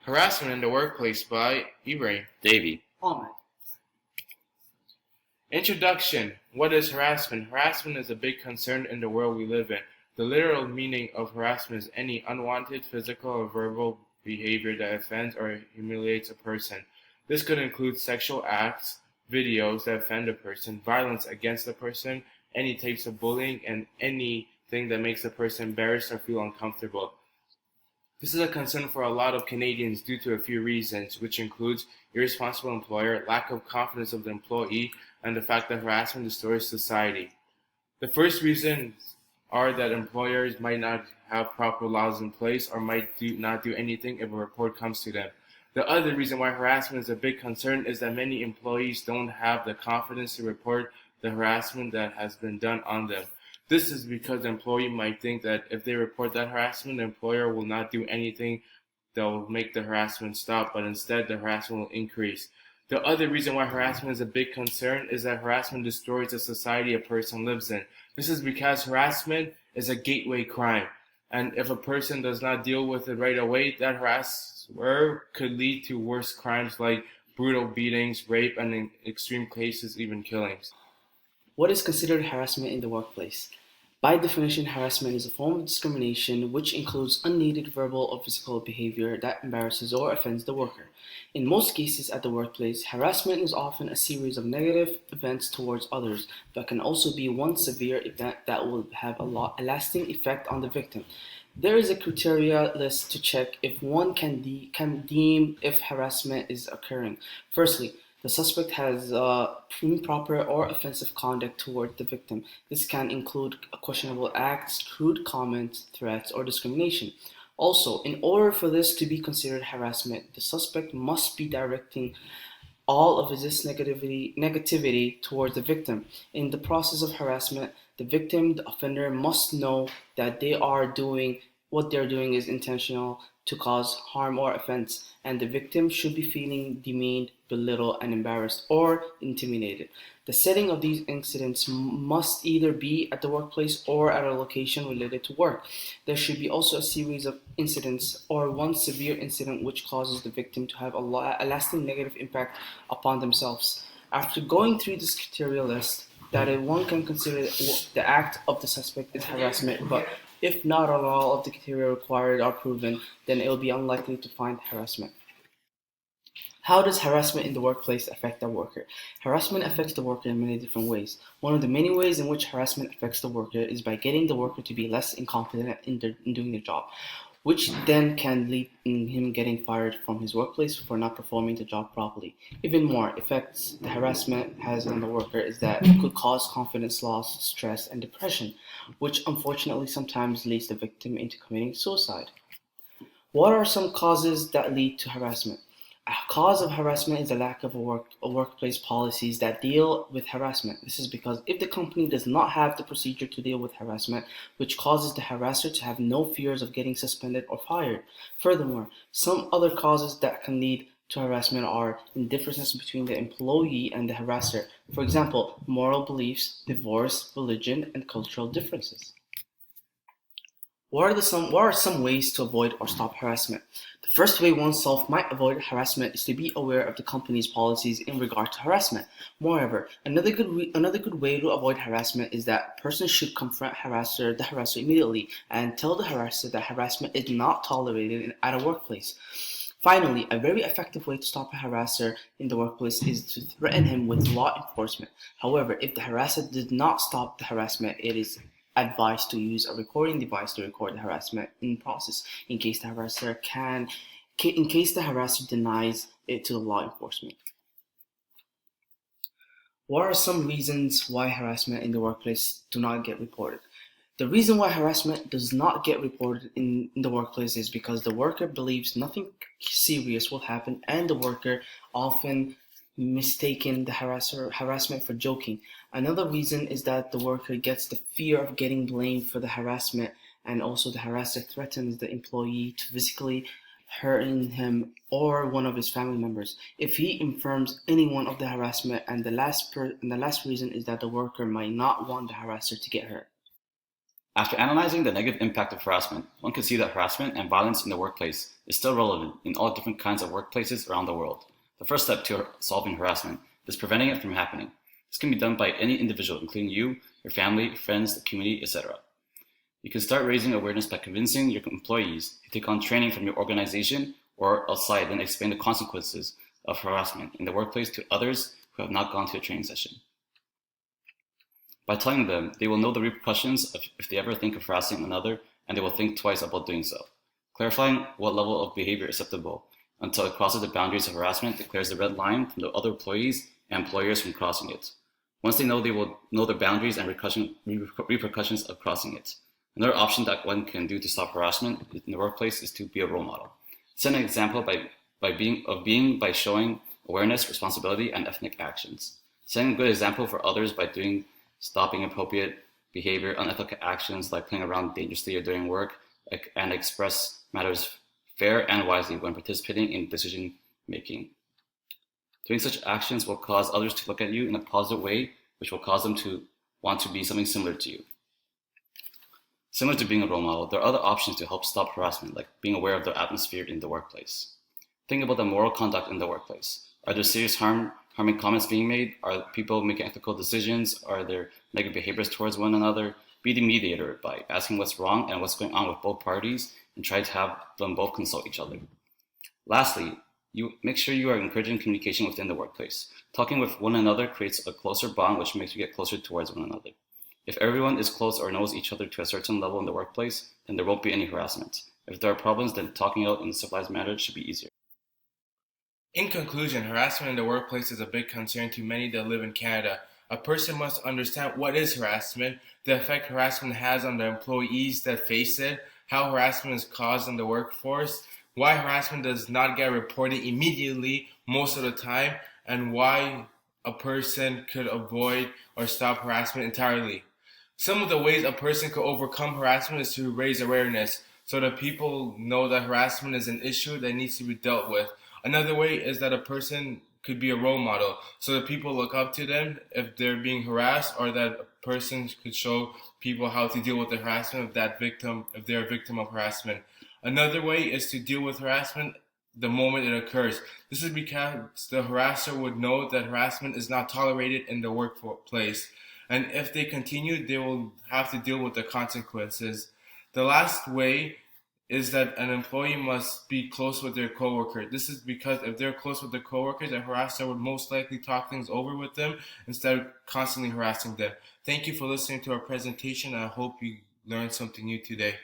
Harassment in the Workplace by Ibrahim. Davy. Ahmed. Introduction. What is harassment? Harassment is a big concern in the world we live in. The literal meaning of harassment is any unwanted physical or verbal behavior that offends or humiliates a person. This could include sexual acts, videos that offend a person, violence against a person, any types of bullying, and anything that makes a person embarrassed or feel uncomfortable. This is a concern for a lot of Canadians due to a few reasons, which includes irresponsible employer, lack of confidence of the employee, and the fact that harassment destroys society. The first reasons are that employers might not have proper laws in place or might not do anything if a report comes to them. The other reason why harassment is a big concern is that many employees don't have the confidence to report the harassment that has been done on them. This is because the employee might think that if they report that harassment, the employer will not do anything that will make the harassment stop, but instead the harassment will increase. The other reason why harassment is a big concern is that harassment destroys the society a person lives in. This is because harassment is a gateway crime, and if a person does not deal with it right away, that harasser could lead to worse crimes like brutal beatings, rape, and in extreme cases, even killings. What is considered harassment in the workplace? By definition, harassment is a form of discrimination which includes unneeded verbal or physical behavior that embarrasses or offends the worker. In most cases at the workplace, harassment is often a series of negative events towards others, but can also be one severe event that will have a lasting effect on the victim. There is a criteria list to check if one can deem if harassment is occurring. Firstly, the suspect has improper or offensive conduct toward the victim. This can include questionable acts, crude comments, threats, or discrimination. Also, in order for this to be considered harassment, the suspect must be directing all of this negativity towards the victim. In the process of harassment, the victim, the offender, must know that what they're doing is intentional to cause harm or offense, and the victim should be feeling demeaned, belittled, and embarrassed or intimidated. The setting of these incidents must either be at the workplace or at a location related to work. There should be also a series of incidents or one severe incident which causes the victim to have a lasting negative impact upon themselves. After going through this criteria list, that one can consider the act of the suspect is harassment, but if not all of the criteria required are proven, then it will be unlikely to find harassment. How does harassment in the workplace affect the worker? Harassment affects the worker in many different ways. One of the many ways in which harassment affects the worker is by getting the worker to be less incompetent in doing their job, which then can lead in him getting fired from his workplace for not performing the job properly. Even more effects the harassment has on the worker is that it could cause confidence loss, stress, and depression, which unfortunately sometimes leads the victim into committing suicide. What are some causes that lead to harassment? A cause of harassment is the lack of workplace policies that deal with harassment. This is because if the company does not have the procedure to deal with harassment, which causes the harasser to have no fears of getting suspended or fired. Furthermore, some other causes that can lead to harassment are indifferences between the employee and the harasser. For example, moral beliefs, divorce, religion, and cultural differences. What are some ways to avoid or stop harassment? The first way oneself might avoid harassment is to be aware of the company's policies in regard to harassment. Moreover, another good way to avoid harassment is that persons should confront the harasser immediately and tell the harasser that harassment is not tolerated at a workplace. Finally, a very effective way to stop a harasser in the workplace is to threaten him with law enforcement. However, if the harasser did not stop the harassment, it is advised to use a recording device to record the harassment in process in case the harasser denies it to the law enforcement. What are some reasons why harassment in the workplace do not get reported? The reason why harassment does not get reported in the workplace is because the worker believes nothing serious will happen, and the worker often mistaken the harassment for joking. Another reason is that the worker gets the fear of getting blamed for the harassment, and also the harasser threatens the employee to physically hurting him or one of his family members if he informs anyone of the harassment, and the last reason is that the worker might not want the harasser to get hurt. After analyzing the negative impact of harassment, one can see that harassment and violence in the workplace is still relevant in all different kinds of workplaces around the world. The first step to solving harassment is preventing it from happening. This can be done by any individual, including you, your family, friends, the community, etc. You can start raising awareness by convincing your employees to take on training from your organization or outside and explain the consequences of harassment in the workplace to others who have not gone to a training session. By telling them, they will know the repercussions if they ever think of harassing another, and they will think twice about doing so. Clarifying what level of behavior is acceptable until it crosses the boundaries of harassment declares the red line from the other employees and employers from crossing it. Once they will know the boundaries and repercussions of crossing it. Another option that one can do to stop harassment in the workplace is to be a role model. Set an example by showing awareness, responsibility, and ethnic actions. Setting a good example for others by stopping inappropriate behavior, unethical actions like playing around dangerously or during work, and express matters fair and wisely when participating in decision making. Doing such actions will cause others to look at you in a positive way, which will cause them to want to be something similar to you. Similar to being a role model, there are other options to help stop harassment, like being aware of the atmosphere in the workplace. Think about the moral conduct in the workplace. Are there serious harming comments being made? Are people making ethical decisions? Are there negative behaviors towards one another? Be the mediator by asking what's wrong and what's going on with both parties and try to have them both consult each other. Lastly, you make sure you are encouraging communication within the workplace. Talking with one another creates a closer bond, which makes you get closer towards one another. If everyone is close or knows each other to a certain level in the workplace, then there won't be any harassment. If there are problems, then talking out in a civilized manner should be easier. In conclusion, harassment in the workplace is a big concern to many that live in Canada. A person must understand what is harassment, the effect harassment has on the employees that face it, how harassment is caused in the workforce, why harassment does not get reported immediately most of the time, and why a person could avoid or stop harassment entirely. Some of the ways a person could overcome harassment is to raise awareness so that people know that harassment is an issue that needs to be dealt with. Another way is that a person could be a role model so that people look up to them if they're being harassed, or that a person could show people how to deal with the harassment if they're a victim of harassment. Another way is to deal with harassment the moment it occurs. This is because the harasser would know that harassment is not tolerated in the workplace, and if they continue, they will have to deal with the consequences. The last way is that an employee must be close with their coworker. This is because if they're close with their coworkers, a harasser would most likely talk things over with them instead of constantly harassing them. Thank you for listening to our presentation. I hope you learned something new today.